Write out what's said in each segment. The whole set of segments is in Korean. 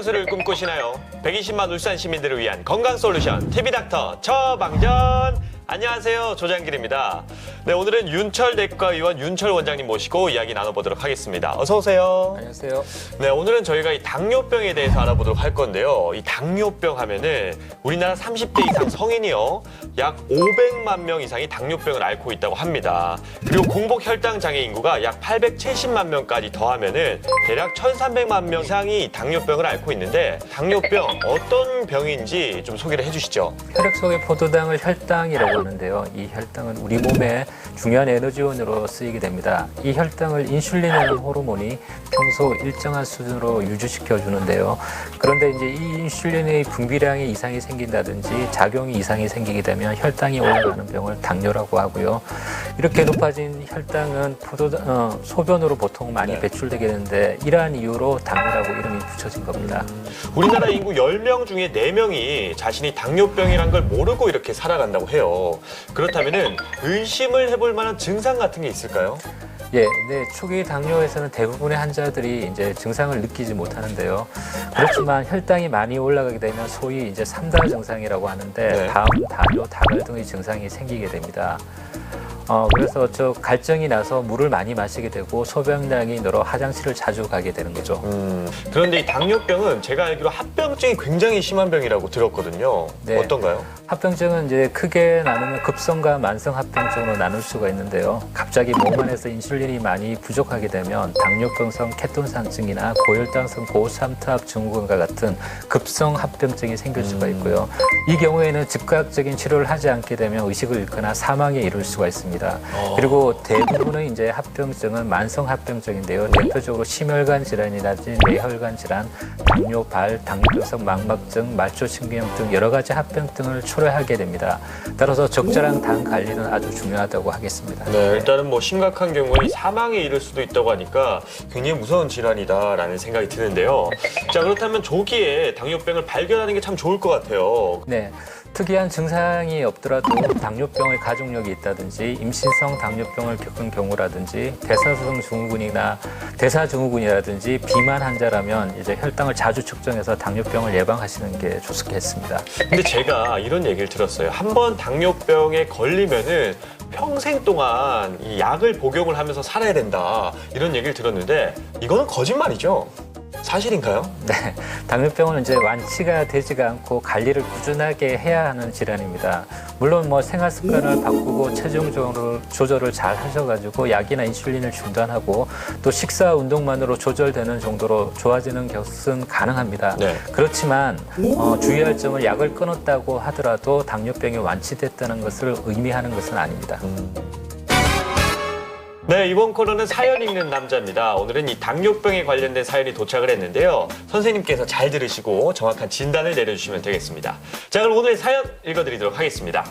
선수를 꿈꾸시나요? 120만 울산 시민들을 위한 건강 솔루션 TV닥터 처방전. 안녕하세요, 조장길입니다. 네, 오늘은 윤철 내과의원 윤철 원장님 모시고 이야기 나눠보도록 하겠습니다. 어서 오세요. 안녕하세요. 네, 오늘은 저희가 이 당뇨병에 대해서 알아보도록 할 건데요. 이 당뇨병 하면은 우리나라 30대 이상 성인이요, 약 500만 명 이상이 당뇨병을 앓고 있다고 합니다. 그리고 공복 혈당 장애 인구가 약 870만 명까지 더하면은 대략 1,300만 명 이상이 당뇨병을 앓고 있는데, 당뇨병 어떤 병인지 좀 소개를 해주시죠. 혈액 속의 포도당을 혈당이라고 하는데요. 이 혈당은 우리 몸의 중요한 에너지원으로 쓰이게 됩니다. 이 혈당을 인슐린이라는 호르몬이 평소 일정한 수준으로 유지시켜 주는데요. 그런데 이제 이 인슐린의 분비량에 이상이 생긴다든지 작용이 이상이 생기게 되면 혈당이 올라가는 병을 당뇨라고 하고요. 이렇게 높아진 혈당은 소변으로 보통 많이 배출되게 되는데, 이러한 이유로 당뇨라고 이름이 붙여진 겁니다. 우리나라 인구 10명 중에 4명이 자신이 당뇨병이란 걸 모르고 이렇게 살아간다고 해요. 그렇다면은 의심을 해볼 만한 증상 같은 게 있을까요? 네, 초기 당뇨에서는 대부분의 환자들이 이제 증상을 느끼지 못하는데요. 그렇지만 혈당이 많이 올라가게 되면 소위 이제 3다 증상이라고 하는데, 네. 담, 다뇨, 다갈 등의 증상이 생기게 됩니다. 그래서 갈증이 나서 물을 많이 마시게 되고 소변량이 늘어 화장실을 자주 가게 되는 거죠. 그런데 이 당뇨병은 제가 알기로 합병증이 굉장히 심한 병이라고 들었거든요. 네. 어떤가요? 합병증은 이제 크게 나누면 급성과 만성 합병증으로 나눌 수가 있는데요. 갑자기 몸 안에서 인슐린이 많이 부족하게 되면 당뇨병성 케톤산증이나 고혈당성 고삼투압 증후군과 같은 급성 합병증이 생길 수가 있고요. 이 경우에는 즉각적인 치료를 하지 않게 되면 의식을 잃거나 사망에 이를 수가 있습니다. 그리고 대부분의 이제 합병증은 만성 합병증인데요. 대표적으로 심혈관 질환이라든지 뇌혈관 질환, 당뇨발, 당뇨병성 망막증, 말초신경 등 여러 가지 합병증을 초래하게 됩니다. 따라서 적절한 당 관리는 아주 중요하다고 하겠습니다. 네, 일단은 뭐 심각한 경우에 사망에 이를 수도 있다고 하니까 굉장히 무서운 질환이다라는 생각이 드는데요. 자, 그렇다면 조기에 당뇨병을 발견하는 게 참 좋을 것 같아요. 네. 특이한 증상이 없더라도 당뇨병의 가족력이 있다든지 임신성 당뇨병을 겪은 경우라든지 대사성 증후군이나 대사증후군이라든지 비만 환자라면 이제 혈당을 자주 측정해서 당뇨병을 예방하시는 게 좋겠습니다. 근데 제가 이런 얘기를 들었어요. 한번 당뇨병에 걸리면은 평생 동안 이 약을 복용을 하면서 살아야 된다, 이런 얘기를 들었는데 이거는 거짓말이죠? 사실인가요? 네, 당뇨병은 이제 완치가 되지가 않고 관리를 꾸준하게 해야 하는 질환입니다. 물론 뭐 생활 습관을 바꾸고 체중 조절을 잘 하셔가지고 약이나 인슐린을 중단하고 또 식사 운동만으로 조절되는 정도로 좋아지는 것은 가능합니다. 네. 그렇지만 주의할 점은 약을 끊었다고 하더라도 당뇨병이 완치됐다는 것을 의미하는 것은 아닙니다. 네, 이번 코너는 사연 읽는 남자입니다. 오늘은 이 당뇨병에 관련된 사연이 도착을 했는데요. 선생님께서 잘 들으시고 정확한 진단을 내려주시면 되겠습니다. 자, 그럼 오늘의 사연 읽어드리도록 하겠습니다.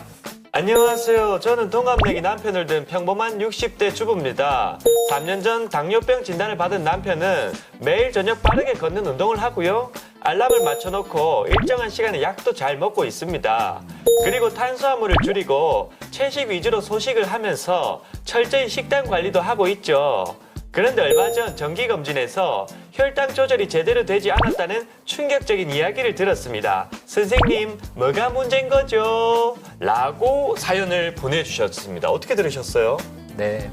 안녕하세요. 저는 동갑내기 남편을 둔 평범한 60대 주부입니다. 3년 전 당뇨병 진단을 받은 남편은 매일 저녁 빠르게 걷는 운동을 하고요. 알람을 맞춰놓고 일정한 시간에 약도 잘 먹고 있습니다. 그리고 탄수화물을 줄이고 채식 위주로 소식을 하면서 철저히 식단 관리도 하고 있죠. 그런데 얼마 전 정기검진에서 혈당 조절이 제대로 되지 않았다는 충격적인 이야기를 들었습니다. 선생님, 뭐가 문제인 거죠? 라고 사연을 보내주셨습니다. 어떻게 들으셨어요? 네,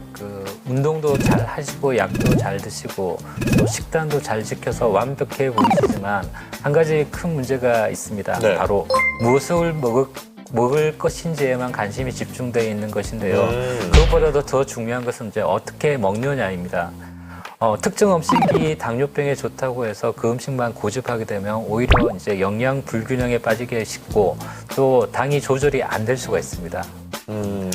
운동도 잘 하시고 약도 잘 드시고 또 식단도 잘 지켜서 완벽해 보이시지만 한 가지 큰 문제가 있습니다. 네. 바로 무엇을 먹을 것인지에만 관심이 집중되어 있는 것인데요. 그것보다도 더 중요한 것은 이제 어떻게 먹느냐입니다. 특정 음식이 당뇨병에 좋다고 해서 그 음식만 고집하게 되면 오히려 이제 영양 불균형에 빠지게 쉽고 또 당이 조절이 안 될 수가 있습니다.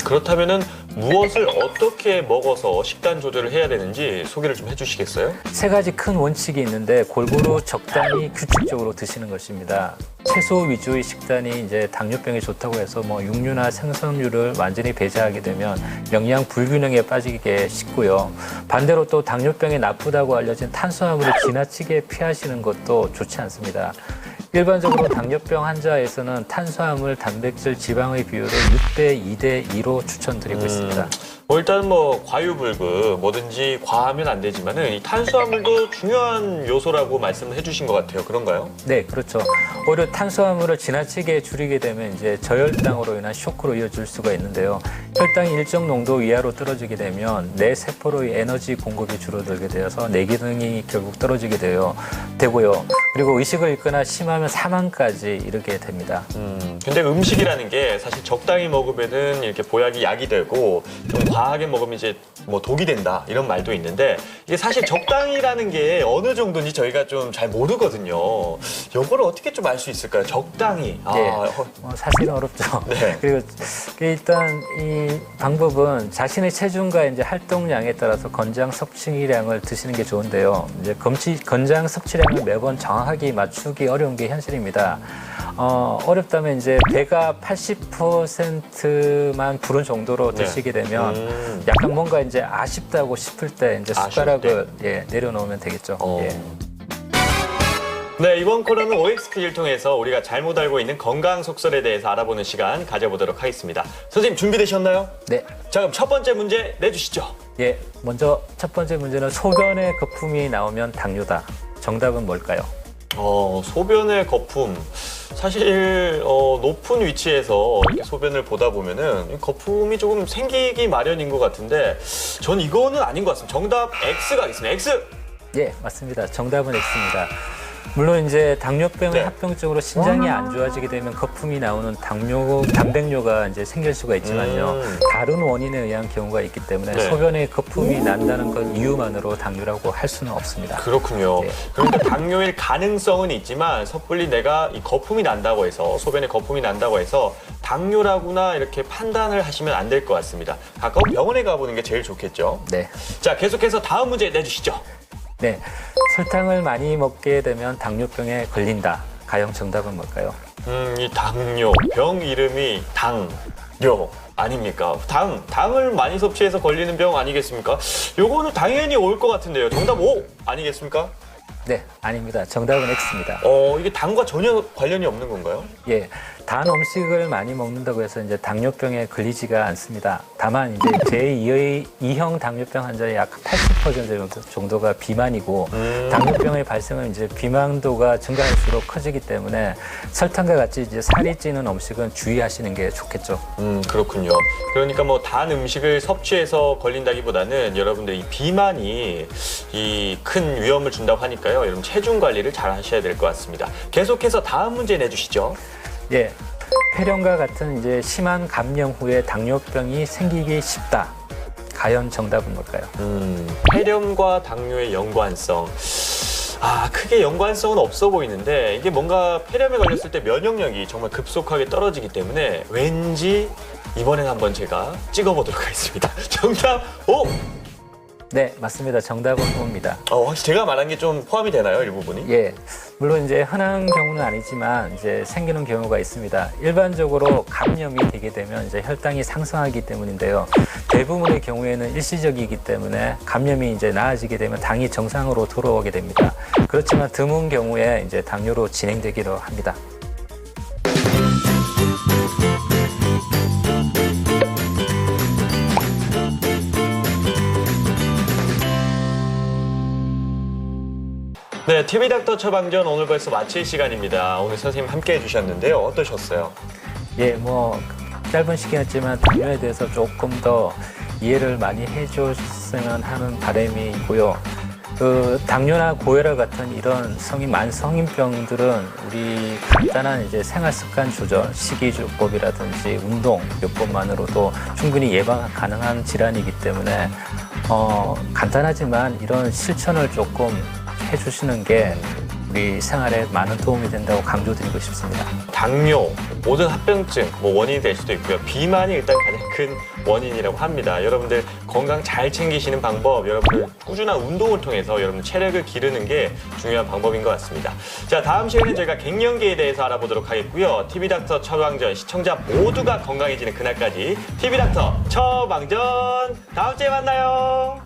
그렇다면은 무엇을 어떻게 먹어서 식단 조절을 해야 되는지 소개를 좀 해주시겠어요? 세 가지 큰 원칙이 있는데 골고루 적당히 규칙적으로 드시는 것입니다. 채소 위주의 식단이 이제 당뇨병에 좋다고 해서 뭐 육류나 생선류를 완전히 배제하게 되면 영양 불균형에 빠지게 쉽고요. 반대로 또 당뇨병에 나쁘다고 알려진 탄수화물을 지나치게 피하시는 것도 좋지 않습니다. 일반적으로 당뇨병 환자에서는 탄수화물, 단백질, 지방의 비율을 6대 2대 2로 추천드리고 있습니다. 일단 뭐 과유불급 뭐든지 과하면 안 되지만은 이 탄수화물도 중요한 요소라고 말씀을 해주신 것 같아요. 그런가요? 네, 그렇죠. 오히려 탄수화물을 지나치게 줄이게 되면 이제 저혈당으로 인한 쇼크로 이어질 수가 있는데요. 혈당이 일정 농도 이하로 떨어지게 되면 내 세포로의 에너지 공급이 줄어들게 되어서 내 기능이 결국 떨어지게 되고요. 그리고 의식을 잃거나 심하면 사망까지 이르게 됩니다. 근데 음식이라는 게 사실 적당히 먹으면은 이렇게 보약이 약이 되고 좀 과하게 먹으면 이제 뭐 독이 된다 이런 말도 있는데 이게 사실 적당이라는 게 어느 정도인지 저희가 좀 잘 모르거든요. 이거를 어떻게 좀 알 수 있을까요? 적당히. 네, 사실은 어렵죠. 네. 그리고 일단 이 방법은 자신의 체중과 이제 활동량에 따라서 건장 섭취량을 드시는 게 좋은데요. 이제 건장 섭취량을 매번 정확하게 맞추기 어려운 게 현실입니다. 어렵다면 이제 배가 80%만 부른 정도로 드시게 되면 약간 뭔가 이제 아쉽다고 싶을 때 이제 숟가락을 내려놓으면 되겠죠. 예. 네, 이번 코너는 OX퀴즈를 통해서 우리가 잘못 알고 있는 건강 속설에 대해서 알아보는 시간 가져보도록 하겠습니다. 선생님 준비되셨나요? 네. 자, 그럼 첫 번째 문제 내주시죠. 예, 먼저 첫 번째 문제는 소변에 거품이 나오면 당뇨다. 정답은 뭘까요? 소변의 거품. 사실 높은 위치에서 이렇게 소변을 보다 보면은 이 거품이 조금 생기기 마련인 것 같은데 전 이거는 아닌 것 같습니다. 정답 X 가겠습니다. X. 예, 맞습니다. 정답은 X입니다. 물론 이제 당뇨병의 네. 합병증으로 신장이 안 좋아지게 되면 거품이 나오는 단백뇨가 이제 생길 수가 있지만요. 다른 원인에 의한 경우가 있기 때문에 네. 소변에 거품이 난다는 것 이유만으로 당뇨라고 할 수는 없습니다. 그렇군요. 네. 그러니까 당뇨일 가능성은 있지만 섣불리 내가 이 거품이 난다고 해서 소변에 거품이 난다고 해서 당뇨라구나 이렇게 판단을 하시면 안 될 것 같습니다. 가까운 병원에 가보는 게 제일 좋겠죠. 네. 자, 계속해서 다음 문제 내주시죠. 네. 설탕을 많이 먹게 되면 당뇨병에 걸린다. 가영 정답은 뭘까요? 이 당뇨, 병 이름이 당뇨 아닙니까? 당을 많이 섭취해서 걸리는 병 아니겠습니까? 요거는 당연히 올 것 같은데요. 정답 O 아니겠습니까? 네, 아닙니다. 정답은 X입니다. 이게 당과 전혀 관련이 없는 건가요? 예, 단 음식을 많이 먹는다고 해서 이제 당뇨병에 걸리지가 않습니다. 다만 이제 제2형 당뇨병 환자의 약 80% 정도가 비만이고 당뇨병의 발생은 이제 비만도가 증가할수록 커지기 때문에 설탕과 같이 이제 살이 찌는 음식은 주의하시는 게 좋겠죠. 그렇군요. 그러니까 뭐 단 음식을 섭취해서 걸린다기보다는 여러분들 이 비만이 이 큰 위험을 준다고 하니까요. 여러분 체중 관리를 잘 하셔야 될 것 같습니다. 계속해서 다음 문제 내주시죠. 예, 폐렴과 같은 이제 심한 감염 후에 당뇨병이 생기기 쉽다. 과연 정답은 뭘까요? 폐렴과 당뇨의 연관성. 크게 연관성은 없어 보이는데 이게 뭔가 폐렴에 걸렸을 때 면역력이 정말 급속하게 떨어지기 때문에 왠지 이번엔 한번 제가 찍어보도록 하겠습니다. 정답 O! 네, 맞습니다. 정답은 O입니다. 혹시 제가 말한 게 좀 포함이 되나요, 일부분이? 예, 물론 이제 흔한 경우는 아니지만 이제 생기는 경우가 있습니다. 일반적으로 감염이 되게 되면 이제 혈당이 상승하기 때문인데요. 대부분의 경우에는 일시적이기 때문에 감염이 이제 나아지게 되면 당이 정상으로 돌아오게 됩니다. 그렇지만 드문 경우에 이제 당뇨로 진행되기도 합니다. 네, TV닥터 처방전 오늘 벌써 마칠 시간입니다. 오늘 선생님 함께 해주셨는데요. 어떠셨어요? 예, 뭐 짧은 시간이었지만 당뇨에 대해서 조금 더 이해를 많이 해줬으면 하는 바람이 있고요. 당뇨나 고혈압 같은 이런 만성인병들은 우리 간단한 이제 생활습관 조절, 식이요법이라든지 운동요법만으로도 충분히 예방 가능한 질환이기 때문에 간단하지만 이런 실천을 조금 해주시는 게 우리 생활에 많은 도움이 된다고 강조드리고 싶습니다. 당뇨, 모든 합병증 원인이 될 수도 있고요. 비만이 일단 가장 큰 원인이라고 합니다. 여러분들 건강 잘 챙기시는 방법, 여러분들 꾸준한 운동을 통해서 여러분 체력을 기르는 게 중요한 방법인 것 같습니다. 자, 다음 시간에는 저희가 갱년기에 대해서 알아보도록 하겠고요. TV닥터 처방전 시청자 모두가 건강해지는 그날까지 TV닥터 처방전 다음 주에 만나요.